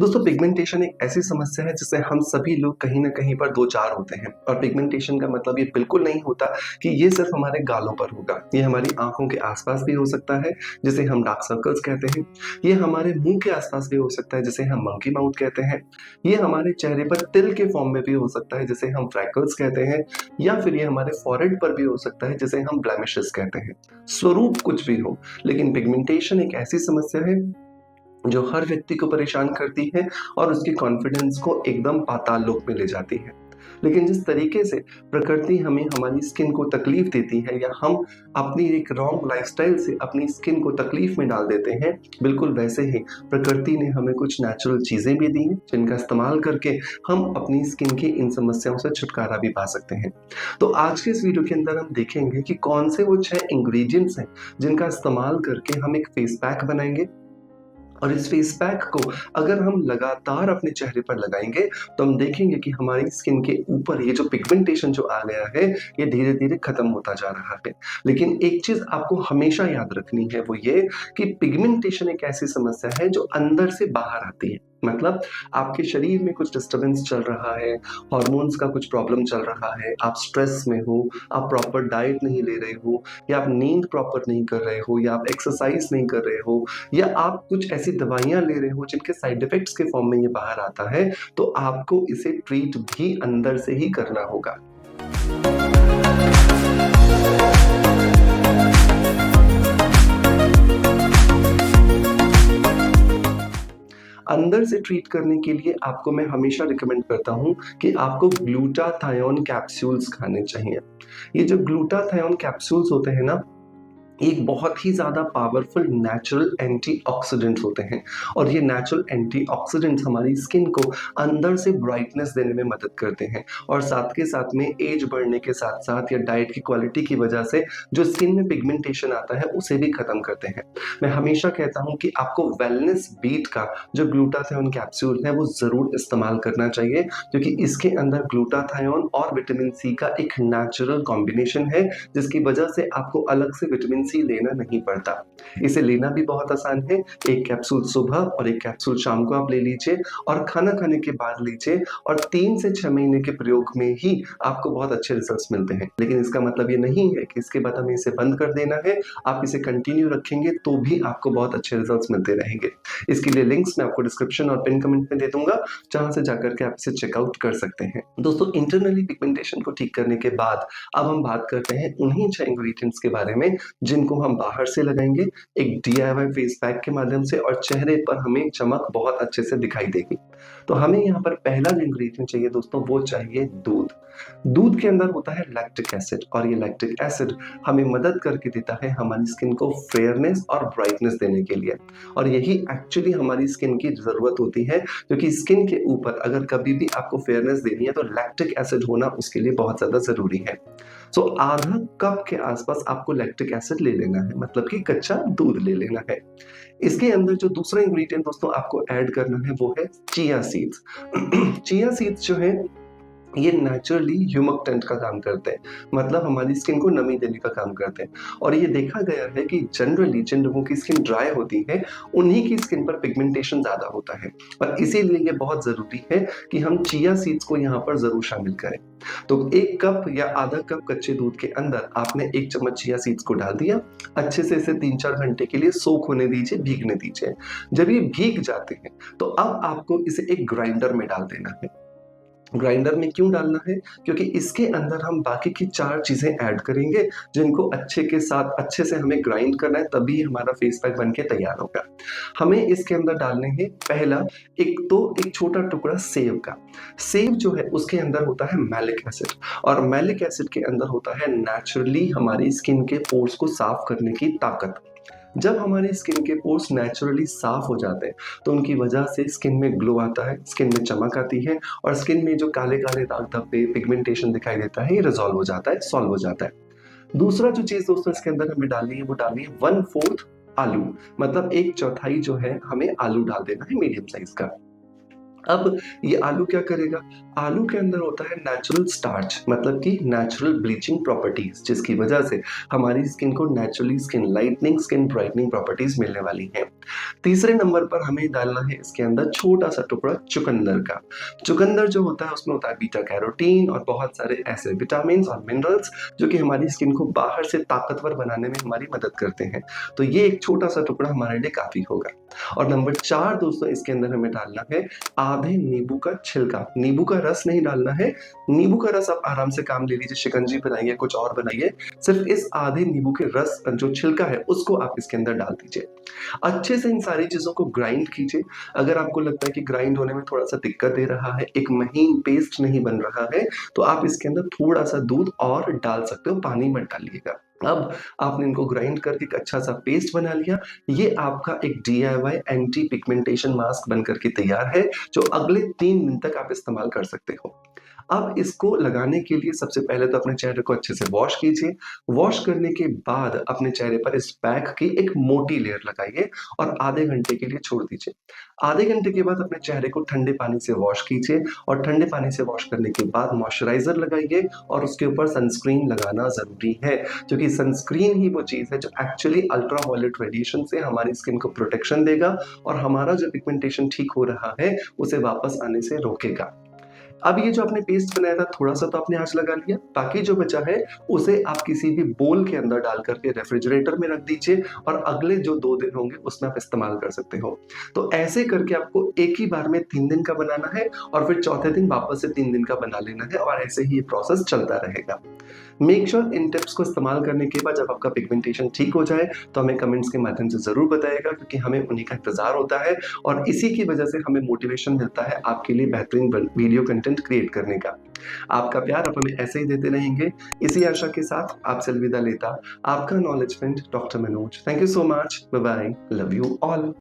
दोस्तों पिगमेंटेशन एक ऐसी समस्या है जिससे हम सभी लोग कहीं न कहीं पर दो-चार होते हैं और पिगमेंटेशन का मतलब ये बिल्कुल नहीं होता कि ये सिर्फ़ हमारे गालों पर होगा। ये हमारी आँखों के आस-पास भी हो सकता है, जिसे हम डार्क सर्कल्स कहते हैं। ये हमारे मुँह के आस-पास भी हो सकता है, जिसे हम मंकी माउथ कहते हैं। ये हमारे चेहरे पर तिल के फ़ॉर्म में भी हो सकता है, जिसे हम फ्रैकल्स कहते हैं या फिर ये हमारे फ़ॉरहेड पर भी हो सकता है, जिसे हम ब्लेमिशेस कहते हैं। स्वरूप कुछ भी हो, लेकिन पिगमेंटेशन एक ऐसी समस्या है जो हर व्यक्ति को परेशान करती है और उसके कॉन्फिडेंस को एकदम पाताल लोक में ले जाती है। लेकिन जिस तरीके से प्रकृति हमें हमारी स्किन को तकलीफ देती है या हम अपनी एक रॉन्ग लाइफस्टाइल से अपनी स्किन को तकलीफ में डाल देते हैं, बिल्कुल वैसे ही प्रकृति ने हमें कुछ नेचुरल चीज़ें भी दी हैं, जिनका इस्तेमाल करके हम अपनी स्किन की इन समस्याओं से छुटकारा भी पा सकते हैं। तो आज के इस वीडियो के अंदर हम देखेंगे कि कौन से वो 6 इंग्रीडिएंट्स हैं, जिनका इस्तेमाल करके हम एक फेस पैक बनाएँगे और इस फेस पैक को अगर हम लगातार अपने चेहरे पर लगाएँगे, तो हम देखेंगे कि हमारी स्किन के ऊपर ये जो पिगमेंटेशन जो आ गया है, ये धीरे-धीरे खत्म होता जा रहा है। लेकिन एक चीज़ आपको हमेशा याद रखनी है, वो ये कि पिगमेंटेशन एक ऐसी समस्या है जो अंदर से बाहर आती है। मतलब आपके शरीर में कुछ डिस्टर्बेंस चल रहा है, हार्मोन्स का कुछ प्रॉब्लम चल रहा है, आप स्ट्रेस में हो, आप प्रॉपर डाइट नहीं ले रहे हो या आप नींद प्रॉपर नहीं कर रहे हो या आप एक्सरसाइज नहीं कर रहे हो या आप कुछ ऐसी दवाइयाँ ले रहे हो जिनके साइड इफ़ेक्ट्स के फॉर्म में ये बाहर आता है, तो आपको इसे ट्रीट भी अंदर से ही करना होगा। अंदर से ट्रीट करने के लिए आपको मैं हमेशा रिकमेंड करता हूँ कि आपको ग्लूटाथायोन कैप्सूल्स खाने चाहिए। ये जो ग्लूटाथायोन कैप्सूल्स होते हैं ना, एक बहुत ही ज़्यादा पावरफुल नेचुरल एंटीऑक्सीडेंट्स होते हैं और ये नेचुरल एंटीऑक्सीडेंट्स हमारी स्किन को अंदर से ब्राइटनेस देने में मदद करते हैं और साथ के साथ में एज बढ़ने के साथ-साथ या डाइट की क्वालिटी की वजह से जो स्किन में पिगमेंटेशन आता है, उसे भी खत्म करते हैं। मैं हमेशा कहता हूँ कि आपको वेलनेस बीट का जो ग्लूटाथायोन कैप्सूल है, वो ज़रूर इस्तेमाल करना चाहिए क्योंकि इसके अंदर ग्लूटाथायोन और विटामिन सी का एक नेचुरल कॉम्बिनेशन है, जिसकी वजह से आपको अलग से विटामिन सी लेना नहीं पड़ता। इसे लेना भी बहुत आसान है, एक कैप्सूल सुबह और एक कैप्सूल शाम को आप ले लीजिए और खाना खाने के बाद लीजिए और 3 से 6 महीने के प्रयोग में ही आपको बहुत अच्छे रिजल्ट्स मिलते हैं। लेकिन इसका मतलब ये नहीं है कि इसके बाद हमें इसे बंद कर देना है, आप इसे कंटिन्यू रखेंगे तो भी आपको बहुत अच्छे रिजल्ट्स मिलते रहेंगे। इसके लिए लिंक्स मैं आपको डिस्क्रिप्शन और पिन कमेंट में दे दूँगा, जहाँ से जाकर के आप इसे चेकआउट कर सकते हैं। दोस्तों इंटरनली पिगमेंटेशन को ठीक करने के बाद अब हम बात करते हैं उन्हीं 6 इंग्रीडिएंट्स के बारे में जिनको हम बाहर से लगाएँगे एक डीआईवाई फेस पैक के माध्यम से और चेहरे पर हमें चमक बहुत अच्छे से दिखाई देगी। तो हमें यहाँ पर पहला जो इंग्रीडिएंट चाहिए दोस्तों वो चाहिए दूध। दूध के अंदर होता है लैक्टिक एसिड और ये लैक्टिक एसिड हमें मदद करके देता है हमारी स्किन को फेयरनेस और ब्राइटनेस देने के लिए और यही एक्चुअली हमारी स्किन की ज़रूरत होती है क्योंकि स्किन के ऊपर अगर कभी भी आपको फेयरनेस देनी है तो लैक्टिक एसिड होना उसके लिए बहुत ज़्यादा ज़रूरी है। सो आधा कप के आसपास आपको लैक्टिक एसिड ले लेना है, मतलब कि कच्चा दूध ले लेना है। इसके अंदर जो दूसरा इंग्रेडिएंट दोस्तों आपको ऐड करना है वो है चिया सीड्स। चिया सीड्स जो है ये नेचुरली ह्यूमक्टेंट का काम करते हैं, मतलब हमारी स्किन को नमी देने का काम करते हैं और ये देखा गया है कि जनरली जिन लोगों की स्किन ड्राई होती है उन्हीं की स्किन पर पिगमेंटेशन ज़्यादा होता है और इसीलिए ये बहुत ज़रूरी है कि हम चिया सीड्स को यहाँ पर ज़रूर शामिल करें। तो 1 कप या आधा कप कच्चे दूध के अंदर आपने 1 चम्मच चिया सीड्स को डाल दिया, अच्छे से इसे 3-4 घंटे के लिए सोक होने दीजिए, भीगने दीजिए। जब ये भीग जाते हैं, तो अब आपको इसे एक ग्राइंडर में डाल देना है। ग्राइंडर में क्यों डालना है? क्योंकि इसके अंदर हम बाकी की 4 चीज़ें ऐड करेंगे, जिनको अच्छे से हमें ग्राइंड करना है, तभी हमारा फेस पैक बन के तैयार होगा। हमें इसके अंदर डालने हैं पहला एक छोटा टुकड़ा सेव का। सेव जो है उसके अंदर होता है मैलिक एसिड और मैलिक एसिड के अंदर होता है नेचुरली हमारी स्किन के पोर्स को साफ करने की ताकत। जब हमारी स्किन के पोर्स नेचुरली साफ हो जाते हैं तो उनकी वजह से स्किन में ग्लो आता है, स्किन में चमक आती है और स्किन में जो काले-काले दाग धब्बे, पिगमेंटेशन दिखाई देता है, ये रिज़ॉल्व हो जाता है, सॉल्व हो जाता है। दूसरा जो चीज़ दोस्तों इसके अंदर हमें डालनी है वो डालनी है 1/4 आलू, मतलब 1/4 जो है हमें आलू डाल देना है मीडियम साइज़ का। अब ये आलू क्या करेगा? आलू के अंदर होता है नेचुरल स्टार्च, मतलब कि नेचुरल ब्लीचिंग प्रॉपर्टीज, जिसकी वजह से हमारी स्किन को naturally skin lightening, skin brightening properties मिलने वाली हैं। तीसरे नंबर पर हमें डालना है इसके अंदर छोटा सा टुकड़ा चुकंदर का। चुकंदर जो होता है उसमें होता है बीटा कैरोटीन और बहुत सारे ऐसे विटामिन और मिनरल्स जो कि हमारी स्किन को बाहर से ताकतवर बनाने में हमारी मदद करते हैं। तो ये एक छोटा सा टुकड़ा हमारे लिए काफी होगा। और नंबर 4 दोस्तों, इसके अंदर हमें डालना है आधे नींबू का छिलका। नींबू का रस नहीं डालना है। नींबू का रस आप आराम से काम ले लीजिए, शिकंजी बनाइए, कुछ और बनाइए। सिर्फ इस आधे नींबू के रस जो छिलका है उसको आप इसके अंदर डाल दीजिए। अच्छे से इन सारी चीज़ों को ग्राइंड कीजिए। अगर आपको लगता है कि ग्राइंड होने में थोड़ा-सा दिक्कत दे रहा है, एक महीन पेस्ट नहीं बन रहा है, तो आप इसके अंदर थोड़ा-सा दूध और डाल सकते हो, पानी मत डालिएगा। अब आपने इनको ग्राइंड करके एक अच्छा-सा पेस्ट बना लिया। ये आपका एक डीआईवाई एंटी पिगमेंटेशन मास्क बन कर के तैयार है, जो अगले 3 दिन तक आप इस्तेमाल कर सकते हो। अब इसको लगाने के लिए सबसे पहले तो अपने चेहरे को अच्छे से वॉश कीजिए। वॉश करने के बाद अपने चेहरे पर इस पैक की एक मोटी लेयर लगाइए और आधे घंटे के लिए छोड़ दीजिए। आधे घंटे के बाद अपने चेहरे को ठंडे पानी से वॉश कीजिए और ठंडे पानी से वॉश करने के बाद मॉइस्चराइज़र लगाइए और उसके ऊपर सनस्क्रीन लगाना ज़रूरी है, क्योंकि सनस्क्रीन ही वो चीज़ है जो एक्चुअली अल्ट्रावायलेट रेडिएशन से हमारी स्किन को प्रोटेक्शन देगा और हमारा जो पिगमेंटेशन ठीक हो रहा है, उसे वापस आने से रोकेगा। अब ये जो आपने पेस्ट बनाया था, थोड़ा-सा तो आपने आज लगा लिया, बाकी जो बचा है उसे आप किसी भी बोल के अंदर डाल कर के रेफ्रिजरेटर में रख दीजिए और अगले जो 2 दिन होंगे उसमें आप इस्तेमाल कर सकते हो। तो ऐसे करके आपको एक ही बार में 3 दिन का बनाना है और फिर चौथे दिन वापस से 3 दिन का बना लेना है और ऐसे ही ये प्रोसेस चलता रहेगा। मेक श्योर इन टिप्स को इस्तेमाल करने के बाद जब आपका पिगमेंटेशन ठीक हो जाए, तो हमें कमेंट्स के माध्यम से ज़रूर बताइएगा, क्योंकि हमें उन्हीं का इंतज़ार होता है और इसी की वजह से हमें मोटिवेशन मिलता है आपके लिए बेहतरीन वीडियो कंटेंट क्रिएट करने का। आपका प्यार आप हमें ऐसे ही देते रहेंगे। इसी आशा के साथ आपसे अलविदा लेता आपका knowledge friend doctor Manoj. Thank you so much. Bye bye. Love you all.